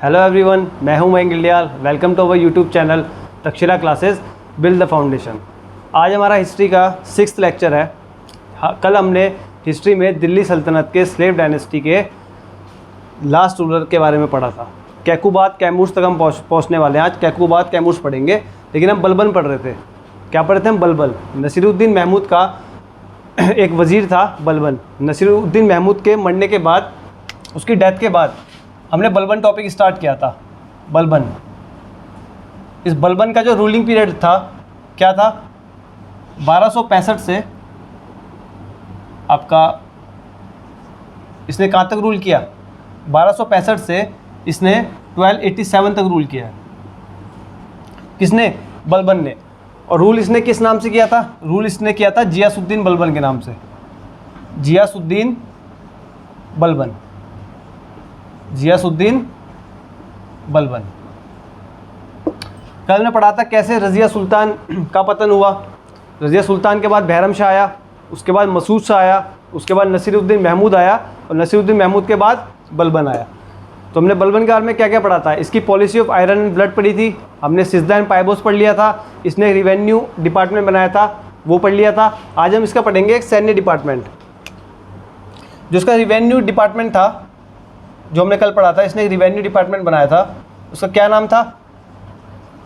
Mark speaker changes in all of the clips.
Speaker 1: Hello everyone, मैं हूं Mayank Gildiyal. Welcome to our YouTube channel Takshashila classes build the foundation. आज हमारा हिस्ट्री का 6th लेक्चर है। कल हमने हिस्ट्री में दिल्ली सल्तनत के स्लेव डायनेस्टी के लास्ट रूलर के बारे में पढ़ा था। कैकुबाद कैमूर्स तक हम पहुँचने वाले हैं। आज कैकुबाद कैमूर्स पढ़ेंगे, लेकिन हम बलबन पढ़ रहे थे। क्या पढ़े थे हम? बलबन। नसीरुद्दीन महमूद का एक वज़ीर था बलबन। नसीरुद्दीन महमूद के मरने के बाद, उसकी डेथ के बाद हमने बलबन टॉपिक स्टार्ट किया था। बलबन, इस बलबन का जो रूलिंग पीरियड था क्या था? 1265 से आपका इसने कहाँ तक रूल किया? 1265 से इसने 1287 तक रूल किया है। किसने? बलबन ने। और रूल इसने किस नाम से किया था? रूल इसने किया था जियासुद्दीन बलबन के नाम से। जियासुद्दीन बलबन, जियासुद्दीन बलबन। कल ने पढ़ा था कैसे रज़िया सुल्तान का पतन हुआ। रज़िया सुल्तान के बाद बहरम शाह आया, उसके बाद मसूद शाह आया, उसके बाद नसीरुद्दीन महमूद आया, और नसीरुद्दीन महमूद के बाद बलबन आया। तो हमने बलबन के बारे में क्या क्या पढ़ा था? इसकी policy of iron and blood पढ़ी थी हमने। सिजदा एंड पाइबोस पढ़ लिया था। इसने रिवेन्यू डिपार्टमेंट बनाया था, वो पढ़ लिया था। आज हम इसका पढ़ेंगे एक सैन्य डिपार्टमेंट। जो इसका रिवेन्यू डिपार्टमेंट था, जो हमने कल पढ़ा था, इसने रिवेन्यू डिपार्टमेंट बनाया था। उसका क्या नाम था?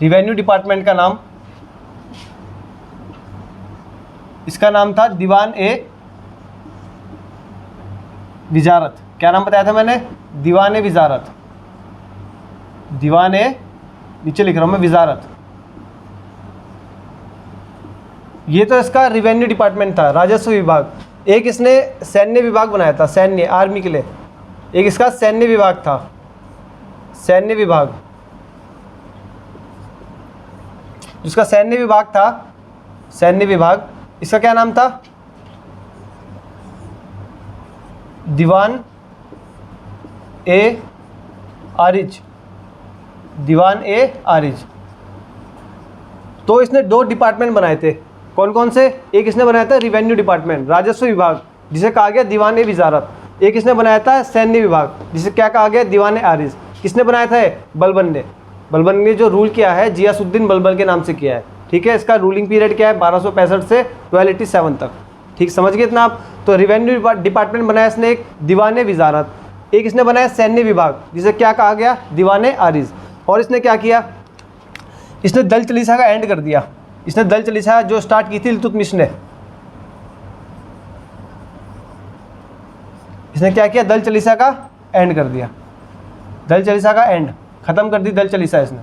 Speaker 1: रिवेन्यू डिपार्टमेंट का नाम, इसका नाम था दीवान ए विजारत। क्या नाम बताया था मैंने? दीवान ए विजारत। दीवान ए, नीचे लिख रहा हूं मैं, विजारत। ये तो इसका रिवेन्यू डिपार्टमेंट था, राजस्व विभाग। एक इसने सैन्य विभाग बनाया था, सैन्य, आर्मी के लिए। एक इसका सैन्य विभाग था, सैन्य विभाग। जिसका सैन्य विभाग था, सैन्य विभाग, इसका क्या नाम था? दीवान ए आरिज। दीवान ए आरिज। तो इसने 2 डिपार्टमेंट बनाए थे। कौन कौन से? एक इसने बनाया था रिवेन्यू डिपार्टमेंट, राजस्व विभाग, जिसे कहा गया दीवान ए विजारत। एक इसने बनाया था सैन्य विभाग, जिसे क्या कहा गया? दीवान ए आरिज। किसने बनाया था? बलबन ने। बलबन ने जो रूल किया है जियासुद्दीन बलबन के नाम से किया है। ठीक है। इसका रूलिंग पीरियड क्या है? 1265 से 1287 तक। ठीक, समझ गए इतना आप? तो रिवेन्यू डिपार्टमेंट बनाया इसने एक, दीवान ए विजारत। एक इसने बनाया सैन्य विभाग, जिसे क्या कहा गया? दीवान ए आरिज। और इसने क्या किया? इसने दल चालीसा का एंड कर दिया। इसने दल चालीसा जो स्टार्ट की थी इल्तुतमिश ने, इसने क्या किया? दल चालीसा का एंड कर दिया। दल चालीसा का एंड, खत्म कर दी दल चालीसा इसने।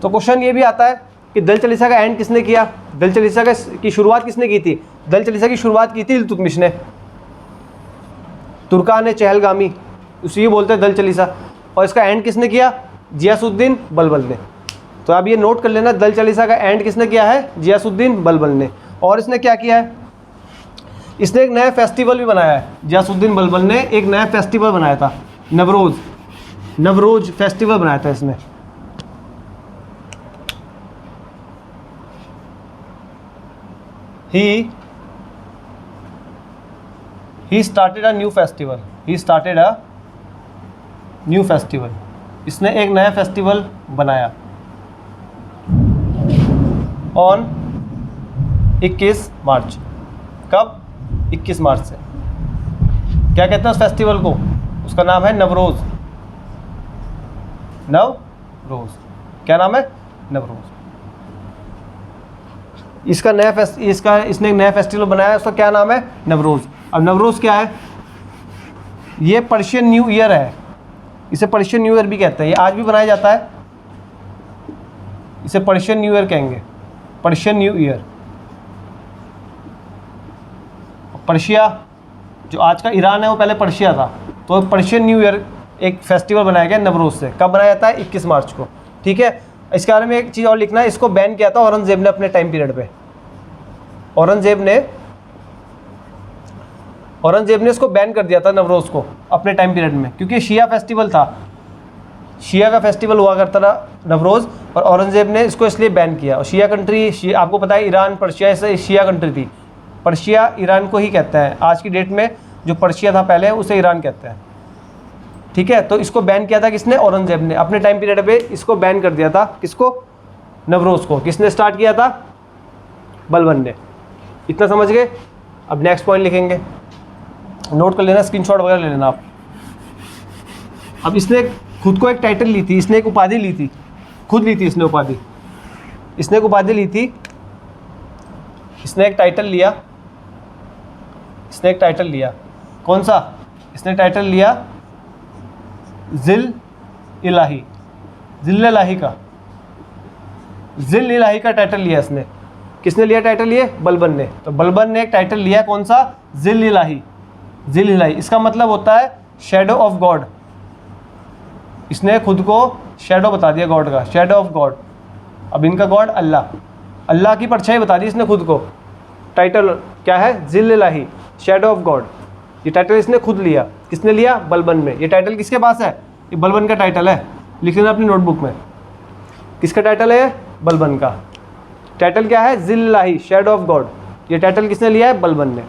Speaker 1: तो क्वेश्चन ये भी आता है कि दल चालीसा का एंड किसने किया? दल चालीसा की शुरुआत किसने की थी? दल चालीसा की शुरुआत की थी इल्तुतमिश ने। तुर्कान चहलगामी, उसी बोलते हैं दल चालीसा। और इसका एंड किसने किया? जियासुद्दीन बलबन ने। तो आप ये नोट कर लेना, दल चालीसा का एंड किसने किया है? जियासुद्दीन बलबन ने। और इसने क्या किया है? इसने एक नया फेस्टिवल भी बनाया है। जियासुद्दीन बलबन ने एक नया फेस्टिवल बनाया था, नवरोज। नवरोज फेस्टिवल बनाया था इसने। He started a new festival. He started a new festival. इसने एक नया फेस्टिवल बनाया ऑन 21 मार्च। कब? 21 मार्च से। क्या कहते हैं उस फेस्टिवल को? उसका नाम है नवरोज। नवरोज। क्या नाम है? नवरोज। इसने एक नया फेस्टिवल बनाया, उसका क्या नाम है? नवरोज। अब नवरोज क्या है? ये पर्शियन न्यू ईयर है। इसे पर्शियन न्यू ईयर भी कहते हैं। ये आज भी बनाया जाता है। इसे पर्शियन न्यू ईयर कहेंगे, पर्शियन न्यू ईयर। पर्शिया, जो आज का ईरान है, वो पहले पर्शिया था। तो पर्शियन न्यू ईयर एक फेस्टिवल बनाया गया नवरोज से। कब बनाया जाता है? 21 मार्च को। ठीक है। इसके बारे में एक चीज़ और लिखना है, इसको बैन किया था औरंगजेब ने अपने टाइम पीरियड पे। औरंगजेब ने इसको बैन कर दिया था नवरोज को अपने टाइम पीरियड में, क्योंकि शिया फेस्टिवल था। शिया का फेस्टिवल हुआ करता था नवरोज़, और औरंगजेब ने इसको इसलिए बैन किया। और शिया कंट्री, आपको पता है ईरान पर्शिया से शिया कंट्री थी। पर्शिया ईरान को ही कहते हैं। आज की डेट में जो पर्शिया था पहले, उसे ईरान कहते हैं। ठीक है, तो इसको बैन किया था किसने? औरंगजेब ने अपने टाइम पीरियड पे इसको बैन कर दिया था। किसको? नवरोज़ को। किसने स्टार्ट किया था? बलबन ने। इतना समझ गए? अब नेक्स्ट पॉइंट लिखेंगे, नोट कर लेना, स्क्रीनशॉट वगैरह ले लेना आप। अब इसने खुद को एक टाइटल ली थी, इसने एक उपाधि ली थी, खुद ली थी इसने उपाधि, इसने एक उपाधि ली थी, इसने एक टाइटल लिया, इसने एक टाइटल लिया। कौन सा? इसने टाइटल लिया जिल इलाही, जिल इलाही का, जिल इलाही का टाइटल लिया इसने। किसने लिया टाइटल? ये बलबन ने। तो बलबन ने एक टाइटल लिया, कौन सा? जिल इलाही। जिल इलाही इसका मतलब होता है शैडो ऑफ गॉड। इसने खुद को शैडो बता दिया गॉड का, शैडो ऑफ गॉड। अब इनका गॉड अल्लाह, अल्लाह की परछाई बता दी इसने खुद को। टाइटल क्या है? जिल इलाही, शैडो ऑफ गॉड। ये टाइटल इसने खुद लिया। किसने लिया? बलबन में। ये टाइटल किसके पास है? ये बलबन का टाइटल है, लिख लेना अपनी नोटबुक में। किसका टाइटल है? बलबन का। टाइटल क्या है? जिल इलाही, शैडो ऑफ गॉड। ये टाइटल किसने लिया है? बलबन ने।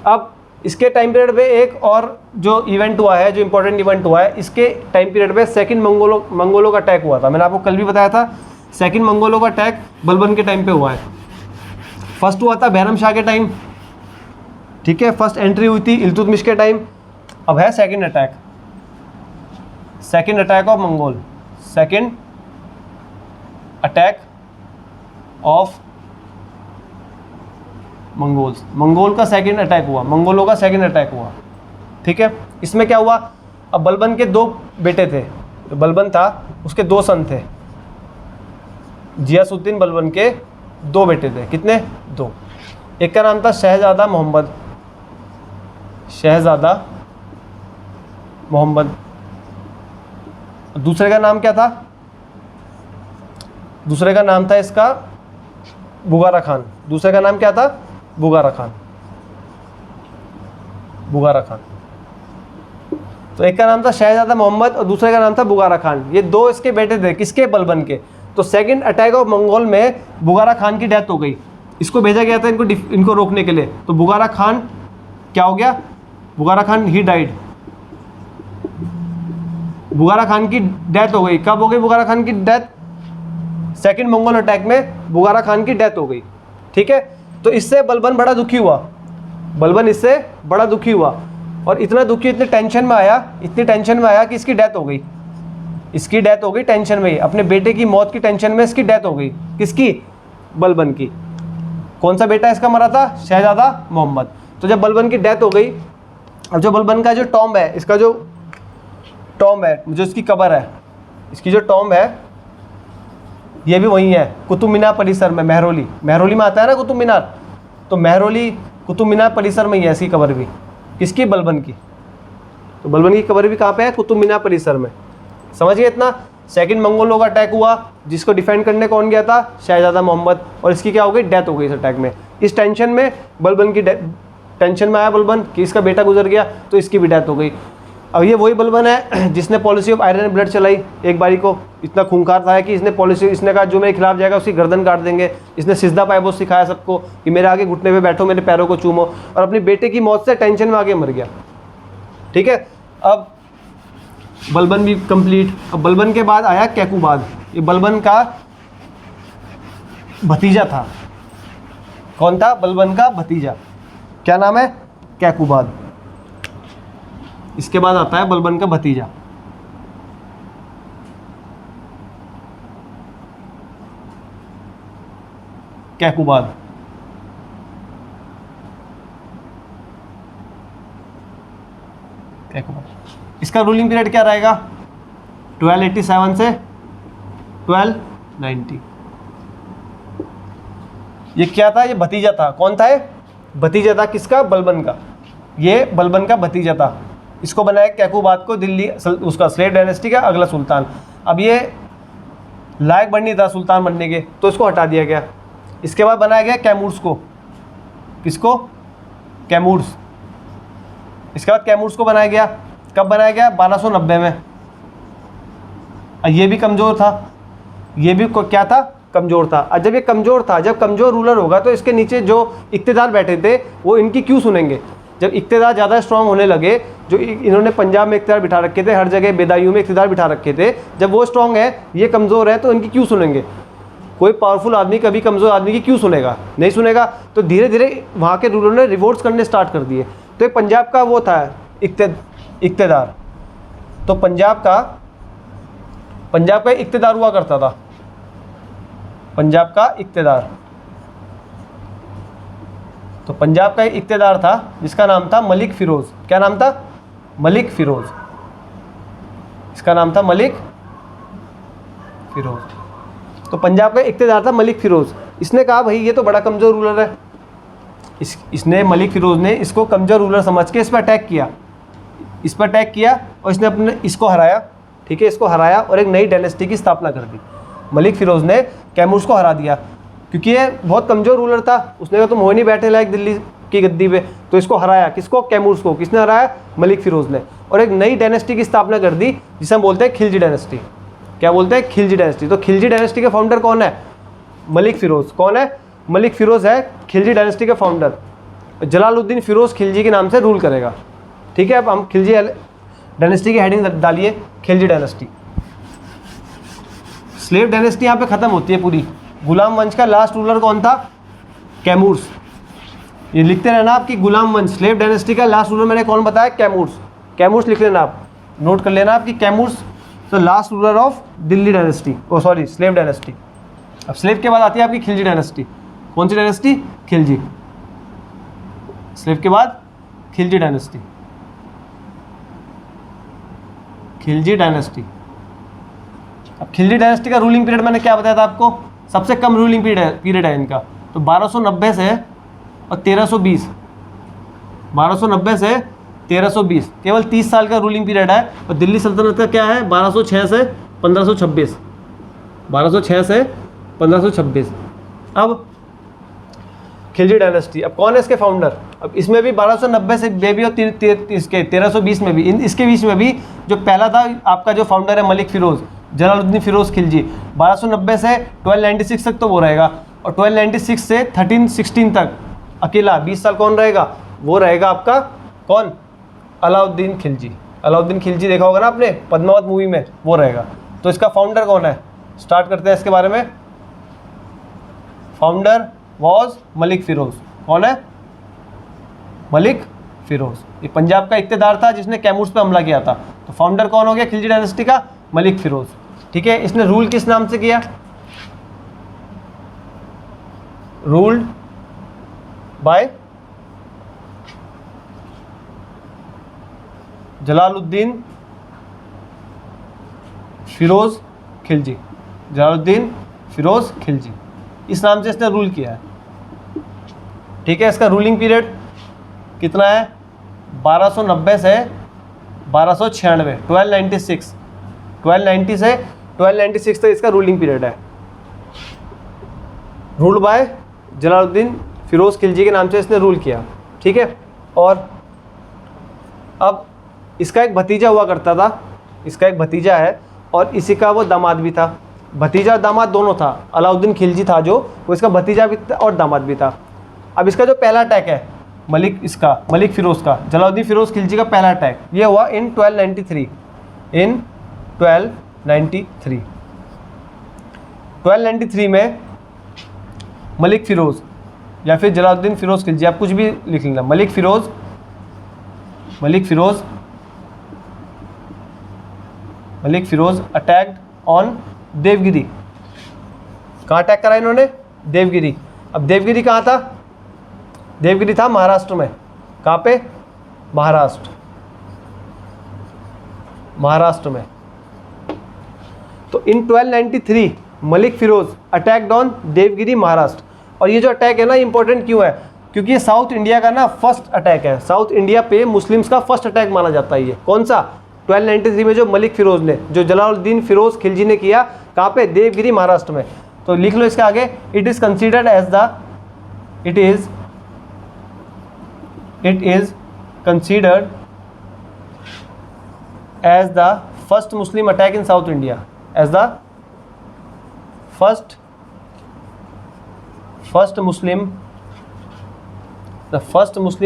Speaker 1: अब इसके टाइम पीरियड पे एक और जो इवेंट हुआ है, जो इंपॉर्टेंट इवेंट हुआ है, इसके टाइम पीरियड पे सेकंड मंगोलों का अटैक हुआ था। मैंने आपको कल भी बताया था, सेकंड मंगोलों का अटैक बलबन के टाइम पे हुआ है। फर्स्ट हुआ था बैरम शाह के टाइम, ठीक है, फर्स्ट एंट्री हुई थी इल्तुतमिश के टाइम। अब है second attack, second attack of Mongol, second attack of Mongols. Mongol का सेकंड अटैक हुआ, मंगोलों का सेकंड अटैक हुआ, ठीक है। इसमें क्या हुआ? अब बलबन के 2 बेटे थे, तो बलबन था उसके 2 सन थे। जियासुद्दीन बलबन के 2 बेटे थे। कितने? 2। एक का नाम था शहजादा मोहम्मद, शहजादा मोहम्मद। दूसरे का नाम क्या था? दूसरे का नाम था इसका बुगारा खान। दूसरे का नाम क्या था? बुगारा खान, बुगारा खान। तो एक का नाम था शहजादा मोहम्मद और दूसरे का नाम था बुगारा खान। ये 2 इसके बेटे थे। किसके? बलबन के। तो सेकंड अटैक ऑफ मंगोल में बुगारा खान की डेथ हो गई। इसको भेजा गया था इनको रोकने के लिए। तो बुगारा खान क्या हो गया? बुगारा खान ही डाइड, बुगारा खान की डेथ हो गई। कब हो गई बुगारा खान की डेथ? सेकंड मंगोल अटैक में बुगारा खान की डेथ हो गई, ठीक है। तो इससे बलबन बड़ा दुखी हुआ, बलबन इससे बड़ा दुखी हुआ और इतना दुखी, इतने टेंशन में आया, इतनी टेंशन में आया कि इसकी डेथ हो गई। इसकी डेथ हो गई टेंशन में ही, अपने बेटे की मौत की टेंशन में इसकी डेथ हो गई। किसकी? बलबन की। कौन सा बेटा इसका मरा था? शहजादा मोहम्मद। तो जब बलबन की डेथ हो गई, अब जो बलबन का जो टॉम्ब है, इसका जो टॉम्ब है, जो इसकी कब्र है, इसकी जो टॉम्ब है, ये भी वही है कुतुब मीनार परिसर में। महरौली, महरौली में आता है ना कुतुब मीनार, तो महरौली कुतुब मीनार परिसर में ही है इसकी कब्र भी। किसकी? बलबन की। तो बलबन की कब्र भी कहाँ पे है? कुतुब मीनार परिसर में। समझ गए इतना? सेकंड मंगोलों का अटैक हुआ, जिसको डिफेंड करने कौन गया था? शहजादा मोहम्मद। और इसकी क्या हो गई? डेथ हो गई इस अटैक में। इस टेंशन में बलबन की टेंशन में आया बलबन कि इसका बेटा गुजर गया, तो इसकी भी डेथ हो गई। अब ये वही बलबन है जिसने policy of iron and blood चलाई। एक बारी को इतना खूंखार था कि इसने पॉलिसी, इसने कहा जो मेरे खिलाफ जाएगा उसकी गर्दन काट देंगे। इसने सिजदा पायबो सिखाया सबको कि मेरे आगे घुटने पे बैठो, मेरे पैरों को चूमो, और अपने बेटे की मौत से टेंशन में आगे मर गया, ठीक है। अब बलबन भी कंप्लीट। अब बलबन के बाद आया कैकुबाद। ये बलबन का भतीजा था। कौन था? बलबन का भतीजा। क्या नाम है? कैकुबाद। इसके बाद आता है बलबन का भतीजा, कैकुबाद। कैकुबाद। इसका रूलिंग पीरियड क्या रहेगा? 1287 से 1290। ये क्या था? ये भतीजा था। कौन था? ये भतीजा था। किसका? बलबन का। ये बलबन का भतीजा था। इसको बनाया कैकुबाद को दिल्ली उसका स्लेव डायनेस्टी का अगला सुल्तान। अब ये लायक बन नहीं था सुल्तान बनने के, तो इसको हटा दिया गया। इसके बाद बनाया गया कैमूर्स को। किसको? कैमूर्स। इसके बाद कैमूर्स को बनाया गया। कब बनाया गया? 1290 में। ये भी कमज़ोर था, ये भी क्या था? कमज़ोर था। और जब ये कमज़ोर था, जब कमज़ोर रूलर होगा तो इसके नीचे जो इक्तिदार बैठे थे वो इनकी क्यों सुनेंगे? जब इक़्तिदार ज़्यादा स्ट्रॉन्ग होने लगे, जो इन्होंने पंजाब में इक़्तिदार बिठा रखे थे, हर जगह बेदायूं में इक़्तिदार बिठा रखे थे, जब वो स्ट्रॉन्ग है, ये कमज़ोर है, तो इनकी क्यों सुनेंगे? कोई पावरफुल आदमी कभी कमज़ोर आदमी की क्यों सुनेगा? नहीं सुनेगा। तो धीरे धीरे वहाँ के रूलर ने रिवोल्ट्स करने स्टार्ट कर दिए। तो पंजाब का वो था इक़्तिदार, तो पंजाब का इक़्तिदार हुआ करता था, पंजाब का इक़्तिदार। तो पंजाब का इक़्तिदार था जिसका नाम था मलिक फ़िरोज़। क्या नाम था? मलिक फ़िरोज़। इसका नाम था मलिक फ़िरोज़। तो पंजाब का इक़्तिदार था मलिक फ़िरोज़। इसने कहा भाई ये तो बड़ा कमज़ोर रूलर है, इसने मलिक फ़िरोज़ ने इसको कमज़ोर रूलर समझ के इस पर अटैक किया, और इसने इसको हराया। ठीक है, इसको हराया और एक नई डायनेस्टी की स्थापना कर दी। मलिक फ़िरोज़ ने कैमूर्स को हरा दिया क्योंकि ये बहुत कमज़ोर रूलर था। उसने कहा तुम हो नहीं बैठे लायक दिल्ली की गद्दी पे, तो इसको हराया। किसको? कैमूर्स को। किसने हराया? मलिक फ़िरोज़ ने। और एक नई डायनेस्टी की स्थापना कर दी जिसे हम बोलते हैं खिलजी डायनेस्टी। क्या बोलते हैं? खिलजी डायनेस्टी। तो खिलजी डायनेस्टी के फाउंडर कौन है? मलिक फ़िरोज़। कौन है? मलिक फ़िरोज़ है खिलजी डायनेस्टी के फाउंडर। जलालुद्दीन फ़िरोज़ खिलजी के नाम से रूल करेगा। ठीक है, अब हम खिलजी डायनेस्टी की हेडिंग डालिए, खिलजी डायनेस्टी। स्लेव डायनेस्टी यहाँ पे ख़त्म होती है पूरी। गुलाम वंश का लास्ट रूलर कौन था? कैमूर्स। ये लिखते रहना आप कि गुलाम वंश, स्लेव डायनेस्टी का लास्ट रूलर मैंने कौन बताया? कैमूर्स। कैमूर्स लिख लेना आप, नोट कर लेना आप कि Kayumars the last ruler of Delhi dynasty, oh sorry slave dynasty. अब स्लेव के बाद आती है आपकी खिलजी डायनेस्टी। कौन सी डायनेस्टी? खिलजी। स्लेव के बाद खिलजी डायनेस्टी, खिलजी डायनेस्टी। अब खिलजी डायनेस्टी का रूलिंग पीरियड मैंने क्या बताया था आपको? सबसे कम रूलिंग पीरियड है इनका, तो 1290 से और 1320, 1290 से 1320, केवल 30 साल का रूलिंग पीरियड है। और दिल्ली सल्तनत का क्या है? 1206 से 1526, 1206 से 1526। अब खिलजी डायनेस्टी, अब कौन है इसके फाउंडर? अब इसमें भी 1290 से बेबी और इसके 1320 में भी, इसके बीच में भी जो पहला था आपका जो फाउंडर है मलिक फ़िरोज़, जलालुद्दीन फ़िरोज़ खिलजी, 1290 से 1296 तक तो वो रहेगा, और 1296 से 1316 तक अकेला 20 साल कौन रहेगा? वो रहेगा आपका कौन? अलाउद्दीन खिलजी। अलाउद्दीन खिलजी देखा होगा ना आपने पद्मावत मूवी में, वो रहेगा। तो इसका फाउंडर कौन है? स्टार्ट करते हैं इसके बारे में। Founder was Malik Firoz. कौन है? मलिक फ़िरोज़। ये पंजाब का इक़्तिदार था जिसने कैमूर्स पे हमला किया था। तो फाउंडर कौन हो गया खिलजी डायनेस्टी का? मलिक फ़िरोज़। ठीक है, इसने रूल किस नाम से किया? Ruled by Jalaluddin Firoz Khilji. जलालुद्दीन फ़िरोज़ खिलजी, इस नाम से इसने रूल किया है। ठीक है, इसका रूलिंग पीरियड कितना है? 1290 से 1296, 1296, 1290 से 1296 तक इसका रूलिंग पीरियड है। रूल्ड बाय जलालुद्दीन फ़िरोज़ खिलजी के नाम से इसने रूल किया। ठीक है, और अब इसका एक भतीजा हुआ करता था, इसका एक भतीजा है और इसी का वो दामाद भी था। भतीजा और दामाद दोनों था। अलाउद्दीन खिलजी था जो, वो इसका भतीजा भी था और दामाद भी था। अब इसका जो पहला अटैक है मलिक फ़िरोज़ का, जलालुद्दीन फ़िरोज़ खिलजी का पहला अटैक, ये हुआ इन 1293, इन 1293। 1293 में मलिक फ़िरोज़ या फिर जलालुद्दीन फ़िरोज़ खिलजी, आप कुछ भी लिख लेना। Malik Firoz attacked on Devagiri. कहाँ अटैक करा इन्होंने? देवगिरी। अब देवगिरी कहाँ था? देवगिरी था महाराष्ट्र में। कहाँ पे? महाराष्ट्र में। तो इन 1293 मलिक फ़िरोज़ अटैक्ड ऑन देवगिरी महाराष्ट्र। और ये जो अटैक है ना, इंपॉर्टेंट क्यों है? क्योंकि ये साउथ इंडिया का ना फर्स्ट अटैक है। साउथ इंडिया पे मुस्लिम्स का फर्स्ट अटैक माना जाता है ये। कौन सा? 1293 में जो मलिक फ़िरोज़ ने, जो जलालुद्दीन फ़िरोज़ खिलजी ने किया, कहाँ पे? देवगिरी महाराष्ट्र में। तो लिख लो इसके आगे, it is considered as the, it is considered as the first Muslim attack in South India, as the first Muslim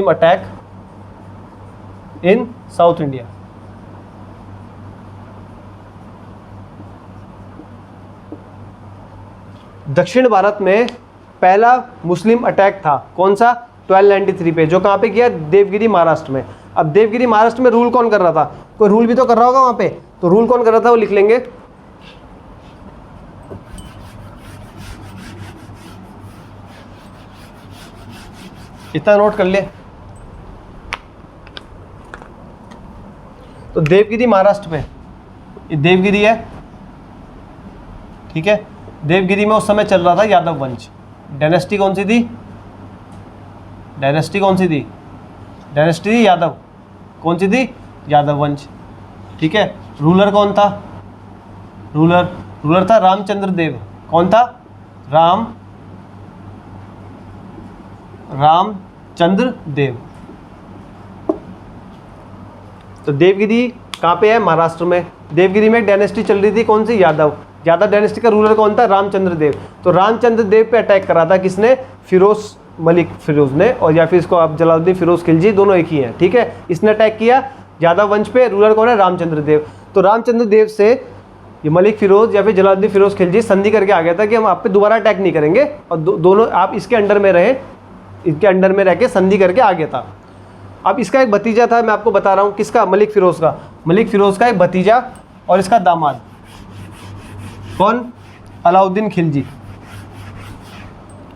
Speaker 1: attack in South India. दक्षिण भारत में पहला मुस्लिम अटैक था कौन सा? 1293 पे, जो कहाँ पे किया? देवगिरी महाराष्ट्र में। अब देवगिरी महाराष्ट्र में रूल कौन कर रहा था? कोई रूल भी तो कर रहा होगा वहाँ पे, तो रूल कौन कर रहा था वो लिख लेंगे। इतना नोट कर ले। तो देवगिरी महाराष्ट्र में, ये देवगिरी है, ठीक है। देवगिरी में उस समय चल रहा था यादव वंश। डायनेस्टी कौन सी थी? डायनेस्टी कौन सी थी? डायनेस्टी थी यादव। कौन सी थी? यादव वंश, ठीक है। रूलर कौन था? रूलर था रामचंद्र देव। कौन था? रामचंद्र देव। तो देवगिरी कहाँ पे है? महाराष्ट्र में। देवगिरी में एक डायनेस्टी चल रही थी, कौन सी? यादव डायनेस्टी का रूलर कौन था? रामचंद्र देव। तो रामचंद्र देव पे अटैक करा था किसने? मलिक फिरोज ने, और या फिर इसको आप जलालुद्दीन फिरोज खिलजी, दोनों एक ही हैं, ठीक है। इसने अटैक किया यादव वंश पे। रूलर कौन है? रामचंद्र देव। तो रामचंद्र देव से ये मलिक फिरोज या फिर जलालुद्दीन फिरोज खिलजी संधि करके आ गया था कि हम आप पे दोबारा अटैक नहीं करेंगे, और दोनों आप इसके अंडर में रहे, इसके अंडर में रह के संधि करके आ गया था। अब इसका एक भतीजा था, मैं आपको बता रहा हूँ किसका? मलिक फिरोज का। मलिक फिरोज का एक भतीजा और इसका दामाद कौन? अलाउद्दीन खिलजी।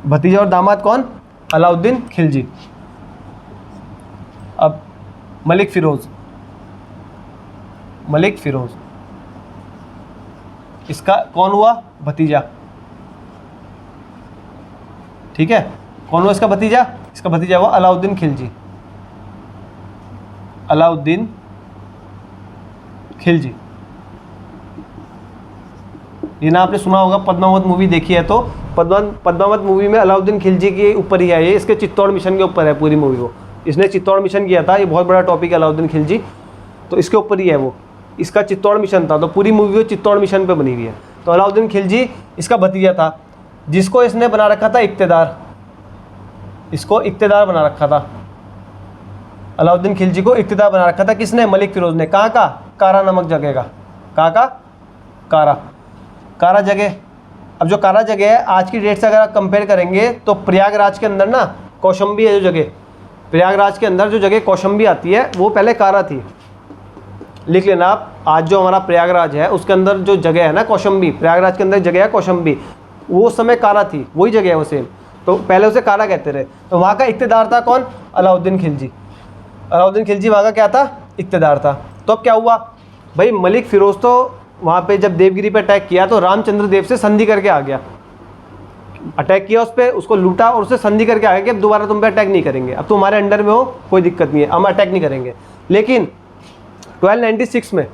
Speaker 1: भतीजा और दामाद कौन? अलाउद्दीन खिलजी। अब मलिक फिरोज इसका कौन हुआ? भतीजा, ठीक है। कौन हुआ इसका भतीजा? इसका भतीजा हुआ अलाउद्दीन खिलजी। अलाउद्दीन खिलजी, ये ना आपने सुना होगा, पद्मावत मूवी देखी है तो पद्मावत मूवी में अलाउद्दीन खिलजी के ऊपर ही है ये, इसके चित्तौड़ मिशन के ऊपर है पूरी मूवी। वो इसने चित्तौड़ मिशन किया था, ये बहुत बड़ा टॉपिक है अलाउद्दीन खिलजी, तो इसके ऊपर ही है वो, इसका चित्तौड़ मिशन था, तो पूरी मूवी वो चित्तौड़ मिशन पे बनी हुई है। तो अलाउद्दीन खिलजी इसका भतीजा था, जिसको इसने बना रखा था इक्तेदार, इसको इक्तेदार बना रखा था। अलाउद्दीन खिलजी को इक्तेदार बना रखा था किसने? मलिक फिरोज ने। कहाँ का? कारा नामक जगह का। कहाँ का? कारा जगह। अब जो कारा जगह है आज की डेट से अगर आप कंपेयर करेंगे तो प्रयागराज के अंदर ना कौशंबी है जो जगह, प्रयागराज के अंदर जो जगह कौशंबी आती है वो पहले कारा थी। लिख लेना आप, आज जो हमारा प्रयागराज है उसके अंदर जो जगह है ना कौशंबी, प्रयागराज के अंदर जगह है कौशंबी, वो उस समय कारा थी, वही जगह है वो सेम, तो पहले उसे कारा कहते रहे। तो वहाँ का इक्तेदार था कौन? अलाउद्दीन खिलजी। अलाउद्दीन खिलजी वहाँ का क्या था? इक्तेदार था। तो अब क्या हुआ भाई, मलिक फिरोज तो वहाँ पे जब देवगिरी पे अटैक किया तो रामचंद्र देव से संधि करके आ गया, अटैक किया उस पर, उसको लूटा और उससे संधि करके आ गया कि अब दोबारा तुम पे अटैक नहीं करेंगे, अब तुम्हारे अंडर में हो, कोई दिक्कत नहीं है, हम अटैक नहीं करेंगे। लेकिन 1296 में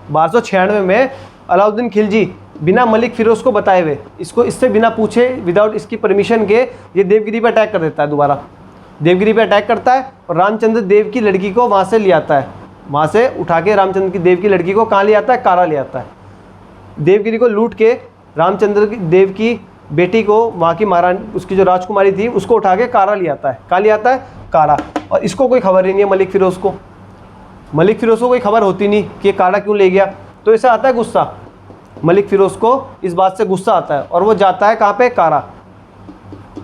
Speaker 1: 1296 में अलाउद्दीन खिलजी बिना मलिक फिरोज को बताए हुए, इससे बिना पूछे, विदाउट इसकी परमिशन के, ये देवगिरी पे अटैक कर देता है। दोबारा देवगिरी पे अटैक करता है और रामचंद्र देव की लड़की को वहाँ से ले आता है, वहाँ से उठा के रामचंद्र देव की लड़की को कहाँ ले आता है? कारा ले आता है। देवगिरी को लूट के रामचंद्र देव की बेटी को, वहाँ की महारानी, उसकी जो राजकुमारी थी, उसको उठा के कारा ले आता है। कहाँ ले आता है? कारा। और इसको कोई खबर ही नहीं है मलिक फिरोज को, मलिक फिरोज को कोई खबर होती नहीं कि ये कारा क्यों ले गया। तो ऐसा आता है गुस्सा, मलिक फिरोज को इस बात से गुस्सा आता है और वो जाता है कहाँ पे? कारा।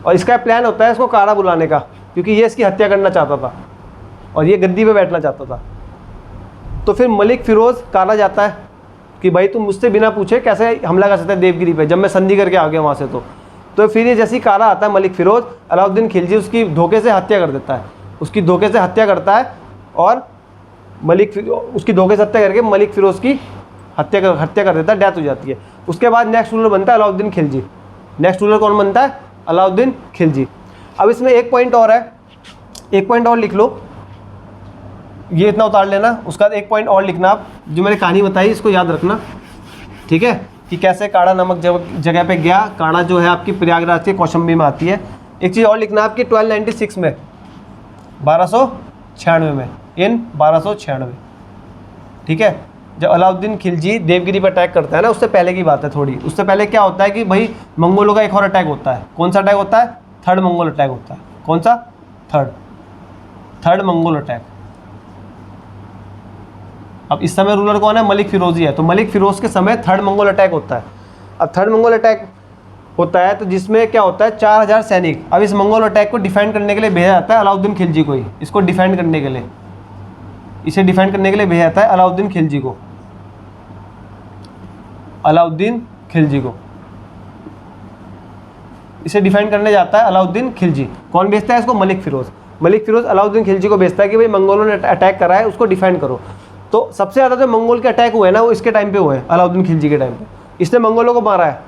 Speaker 1: और इसका प्लान होता है इसको कारा बुलाने का, क्योंकि ये इसकी हत्या करना चाहता था और ये गद्दी पे बैठना चाहता था। तो फिर मलिक फिरोज कारा जाता है कि भाई तुम मुझसे बिना पूछे कैसे हमला कर सकते हैं देवगिरी पे, जब मैं संधि करके आ गया वहाँ से। तो फिर ये जैसी कारा आता है मलिक फिरोज, अलाउद्दीन खिलजी उसकी धोखे से हत्या कर देता है, उसकी धोखे से हत्या करता है और उसकी धोखे से हत्या करके मलिक फिरोज की हत्या कर देता है, डेथ हो जाती है। उसके बाद नेक्स्ट रूलर बनता है अलाउद्दीन खिलजी। नेक्स्ट रूलर कौन बनता है? अलाउद्दीन खिलजी। अब इसमें एक पॉइंट और है, एक पॉइंट और लिख लो, ये इतना उतार लेना, उसका एक पॉइंट और लिखना आप, जो मैंने कहानी बताई इसको याद रखना, ठीक है, कि कैसे काड़ा नामक जगह पे गया। काड़ा जो है आपकी प्रयागराज के कौशंबी में आती है। एक चीज़ और लिखना आपकी 1296 में, 1296 में, इन 1296, ठीक है, जब अलाउद्दीन खिलजी देवगिरी पर अटैक करता है ना, उससे पहले की बात है थोड़ी। उससे पहले क्या होता है कि भाई मंगोलों का एक और अटैक होता है। कौन सा अटैक होता है? थर्ड मंगोल अटैक होता है। कौन सा? Third Mongol attack. अब इस समय रूलर कौन है? मलिक फिरोज ही है। तो मलिक फिरोज के समय थर्ड मंगोल अटैक होता है। अब थर्ड मंगोल अटैक होता है तो जिसमें क्या होता है, 4000 सैनिक। अब इस मंगोल अटैक को डिफेंड करने के लिए भेजा जाता है अलाउद्दीन खिलजी को ही, इसको डिफेंड करने के लिए, इसे डिफेंड करने के लिए भेजा जाता है अलाउद्दीन खिलजी को, अलाउद्दीन खिलजी को, इसे डिफेंड करने जाता है अलाउद्दीन खिलजी। कौन भेजता है इसको? मलिक फिरोज। मलिक फिरोज अलाउद्दीन खिलजी को भेजता है कि भाई मंगोलों ने अटैक करा है, उसको डिफेंड करो। तो सबसे ज़्यादा जो मंगोल के अटैक हुए हैं ना, वो इसके टाइम पे हुए हैं, अलाउद्दीन खिलजी के टाइम पे। इसने मंगोलों को मारा है,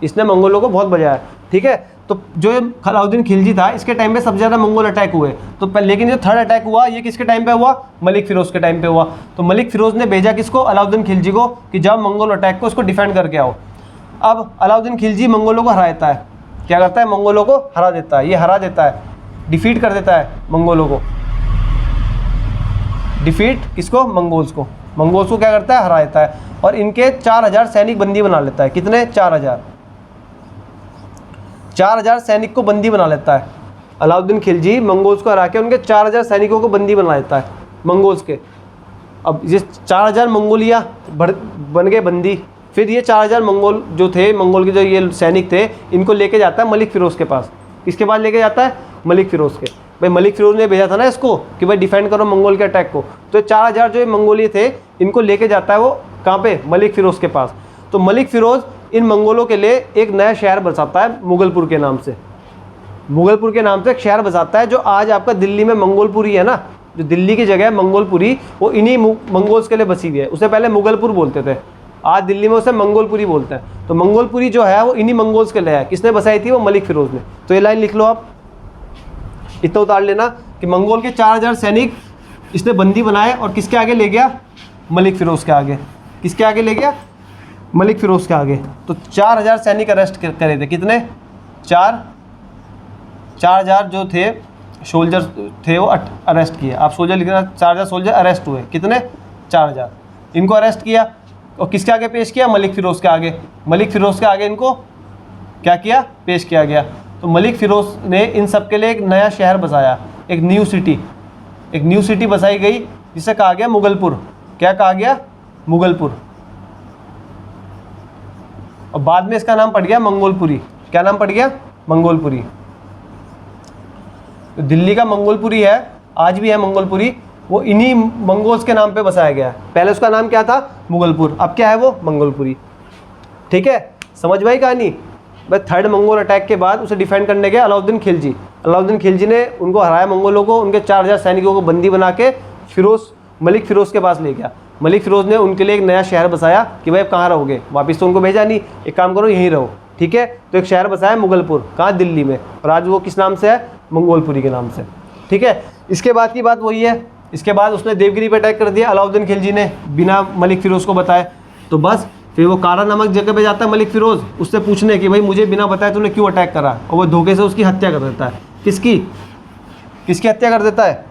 Speaker 1: इसने मंगोलों को बहुत बजाया है, ठीक है। तो जो अलाउद्दीन खिलजी था, इसके टाइम पे सबसे ज़्यादा मंगोल अटैक हुए। तो लेकिन जो थर्ड अटैक हुआ, ये किसके टाइम पे हुआ? मलिक फिरोज के टाइम पे हुआ। तो मलिक फिरोज ने भेजा किसको? अलाउद्दीन खिलजी को, कि जाओ मंगोल अटैक को, इसको डिफेंड करके आओ। अब अलाउद्दीन खिलजी मंगोलों को हरा देता है। क्या करता है? मंगोलों को हरा देता है। ये हरा देता है, डिफीट कर देता है मंगोलों को। डिफीट किसको? मंगोल्स को। मंगोल्स को क्या करता है? हरा देता है। और इनके 4000 सैनिक बंदी बना लेता है। कितने? 4000 सैनिक को बंदी बना लेता है अलाउद्दीन खिलजी। मंगोल्स को हरा के उनके 4000 सैनिकों को बंदी बना लेता है मंगोल्स के। अब ये 4000 मंगोलिया बन गए बंदी। फिर ये 4000 मंगोल जो थे, मंगोल के जो ये सैनिक थे, इनको लेके जाता है मलिक फिरोज के पास। किसके पास लेके जाता है? मलिक फिरोज के। भाई मलिक फिरोज ने भेजा था ना इसको कि भाई डिफेंड करो मंगोल के अटैक को। तो 4000 जो मंगोली थे, इनको लेके जाता है वो कहाँ पे? मलिक फिरोज के पास। तो मलिक फिरोज इन मंगोलों के लिए एक नया शहर बसाता है मुगलपुर के नाम से। मुगलपुर के नाम से एक शहर बसाता है, जो आज आपका दिल्ली में मंगोलपुरी है ना, जो दिल्ली की जगह है मंगोलपुरी, वो इन्हीं मंगोल्स के लिए बसी हुई है। उसे पहले मुगलपुर बोलते थे, आज दिल्ली में उसे मंगोलपुरी बोलते हैं। तो मंगोलपुरी जो है वो इन्हीं मंगोल्स के लिए है। किसने बसाई थी? वो मलिक फिरोज ने। तो ये लाइन लिख लो आप, इतना उतार लेना कि मंगोल के 4000 सैनिक इसने बंदी बनाए और किसके आगे ले गया? मलिक फिरोज के आगे। किसके आगे ले गया? मलिक फिरोज के आगे। तो 4000 सैनिक अरेस्ट करे थे। कितने? 4000 जो थे सोल्जर थे वो अरेस्ट किए। आप सोल्जर लिखना, 4000 सोल्जर अरेस्ट हुए। कितने? 4000। इनको अरेस्ट किया और किसके आगे पेश किया? मलिक फिरोज के आगे। मलिक फिरोज के आगे इनको क्या किया? पेश किया गया। तो मलिक फिरोज ने इन सब के लिए एक नया शहर बसाया, एक न्यू सिटी। एक न्यू सिटी बसाई गई जिसे कहा गया मुगलपुर। क्या कहा गया? मुगलपुर। और बाद में इसका नाम पड़ गया मंगोलपुरी। क्या नाम पड़ गया? मंगोलपुरी। तो दिल्ली का मंगोलपुरी है, आज भी है मंगोलपुरी, वो इन्हीं मंगोल्स के नाम पे बसाया गया है। पहले उसका नाम क्या था? मुगलपुर। अब क्या है वो? मंगोलपुरी। ठीक है, समझ में आई कहानी? भाई थर्ड मंगोल अटैक के बाद उसे डिफेंड करने गया अलाउद्दीन खिलजी। अलाउद्दीन खिलजी ने उनको हराया, मंगोलों को, उनके 4000 सैनिकों को बंदी बना के मलिक फिरोज के पास ले गया। मलिक फिरोज ने उनके लिए एक नया शहर बसाया कि भाई अब कहाँ रहोगे, वापस तो उनको भेजा नहीं, एक काम करो यहीं रहो। ठीक है, तो एक शहर बसाया मुगलपुर, कहाँ? दिल्ली में। और आज वो किस नाम से है? मंगोलपुरी के नाम से। ठीक है, इसके बाद की बात वही है। इसके बाद उसने देवगिरी पे अटैक कर दिया अलाउद्दीन खिलजी ने, बिना मलिक फिरोज को बताए। तो बस फिर वो कारा नामक जगह पे जाता है मलिक फिरोज, उससे पूछने कि भाई मुझे बिना बताए तूने क्यों अटैक करा, और वो धोखे से उसकी हत्या कर देता है। किसकी हत्या कर देता है?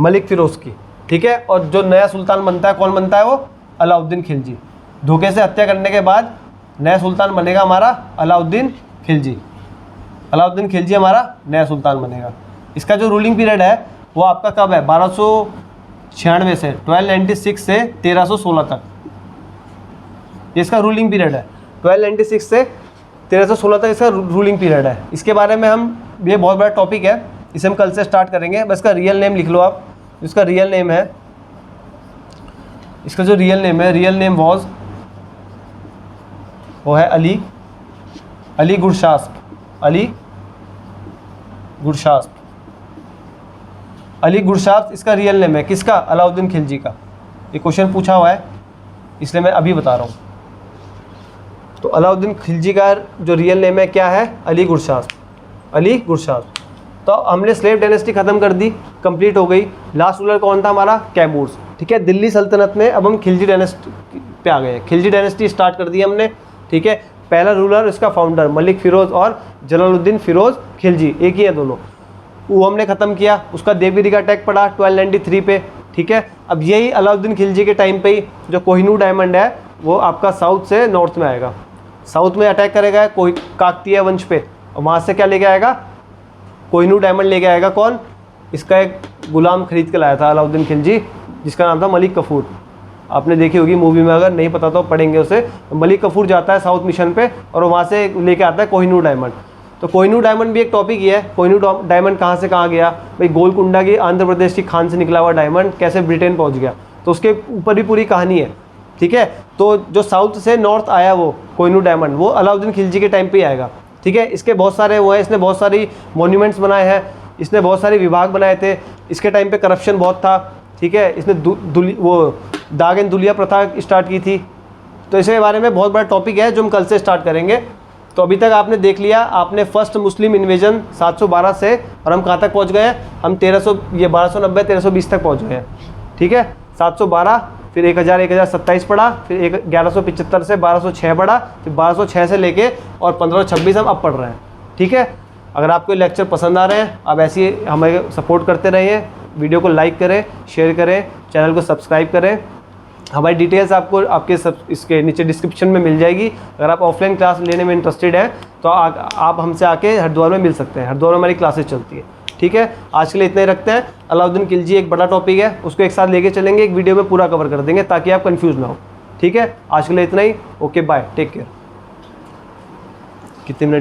Speaker 1: मलिक फिरोज की। ठीक है, और जो नया सुल्तान बनता है, कौन बनता है वो? अलाउद्दीन खिलजी। धोखे से हत्या करने के बाद नया सुल्तान बनेगा हमारा अलाउद्दीन खिलजी। अलाउद्दीन खिलजी हमारा नया सुल्तान बनेगा। इसका जो रूलिंग पीरियड है वो आपका कब है? 1296 से 1296 से 1316 तक, ये इसका रूलिंग पीरियड है। 1296 से 1316 तक इसका रूलिंग पीरियड है। इसके बारे में ये बहुत बड़ा टॉपिक है, इसे हम कल से स्टार्ट करेंगे। बस इसका रियल नेम लिख लो आप। इसका रियल नेम है, इसका जो रियल नेम वो है अली गुरशास्प। अली गुरशास्प इसका रियल नेम है। किसका? अलाउद्दीन खिलजी का। ये क्वेश्चन पूछा हुआ है, इसलिए मैं अभी बता रहा हूँ। तो अलाउद्दीन खिलजी का जो रियल नेम है क्या है? अली गुरशास्प। तो हमने स्लेव डायनेस्टी ख़त्म कर दी, कंप्लीट हो गई। लास्ट रूलर कौन था हमारा? कैमूर्स। ठीक है, दिल्ली सल्तनत में अब हम खिलजी डायनेस्टी पे आ गए। खिलजी डायनेस्टी स्टार्ट कर दी हमने। ठीक है, पहला रूलर, इसका फाउंडर मलिक फिरोज और जलालुद्दीन फिरोज खिलजी, एक ही है दोनों, वो हमने ख़त्म किया। उसका देवगिरी का अटैक पड़ा 1293 पे। ठीक है, अब यही अलाउद्दीन खिलजी के टाइम पे ही जो कोहिनूर डायमंड है वो आपका साउथ से नॉर्थ में आएगा। साउथ में अटैक करेगा काकतीय वंश पे, और वहाँ से क्या लेके आएगा? कोहिनूर डायमंड लेके आएगा। कौन? इसका एक गुलाम खरीद के लाया था अलाउद्दीन खिलजी, जिसका नाम था मलिक कफूर। आपने देखी होगी मूवी में, अगर नहीं पता तो पढ़ेंगे उसे। मलिक कफूर जाता है साउथ मिशन पे और वहाँ से लेके आता है कोहिनूर डायमंड। तो कोहिनूर डायमंड भी एक टॉपिक ही है। कोहिनूर डायमंड कहाँ से कहाँ गया भाई, गोलकुंडा की आंध्र प्रदेश की खान से निकला हुआ डायमंड कैसे ब्रिटेन पहुँच गया, तो उसके ऊपर भी पूरी कहानी है। ठीक है, तो जो साउथ से नॉर्थ आया वो कोहिनूर डायमंड, वो अलाउद्दीन खिलजी के टाइम पे ही आएगा। ठीक है, इसके बहुत सारे वो है, इसने बहुत सारी मॉन्यूमेंट्स बनाए हैं, इसने बहुत सारे विभाग बनाए थे। इसके टाइम पे करप्शन बहुत था। ठीक है, इसने वो दाग एंड दुलिया प्रथा स्टार्ट की थी। तो इसके बारे में बहुत बड़ा टॉपिक है जो हम कल से स्टार्ट करेंगे। तो अभी तक आपने देख लिया, आपने फर्स्ट मुस्लिम इन्वेजन 712 से, और हम कहाँ तक पहुँच गए हैं, हम 1290 1320 तक पहुँच गए हैं। ठीक है, 712, फिर 1000 1027 पढ़ा, फिर 1175 से 1206 पढ़ा, फिर 1206 से लेके और 1526 हम अब पढ़ रहे हैं। ठीक है, अगर आपको लेक्चर पसंद आ रहे हैं, आप ऐसे ही हमें सपोर्ट करते रहिए। वीडियो को लाइक करें, शेयर करें, चैनल को सब्सक्राइब करें। हमारी डिटेल्स आपको आपके इसके नीचे डिस्क्रिप्शन में मिल जाएगी। अगर आप ऑफलाइन क्लास लेने में इंटरेस्टेड हैं तो आप हमसे आके हरिद्वार में मिल सकते हैं। हरिद्वार में हमारी क्लासेस चलती है। ठीक है, आज के लिए इतना ही रखते हैं। अलाउद्दीन खिलजी एक बड़ा टॉपिक है, उसको एक साथ लेके चलेंगे, एक वीडियो में पूरा कवर कर देंगे ताकि आप कंफ्यूज ना हो। ठीक है, आज के लिए इतना ही। Okay bye, take care. कितने मिनट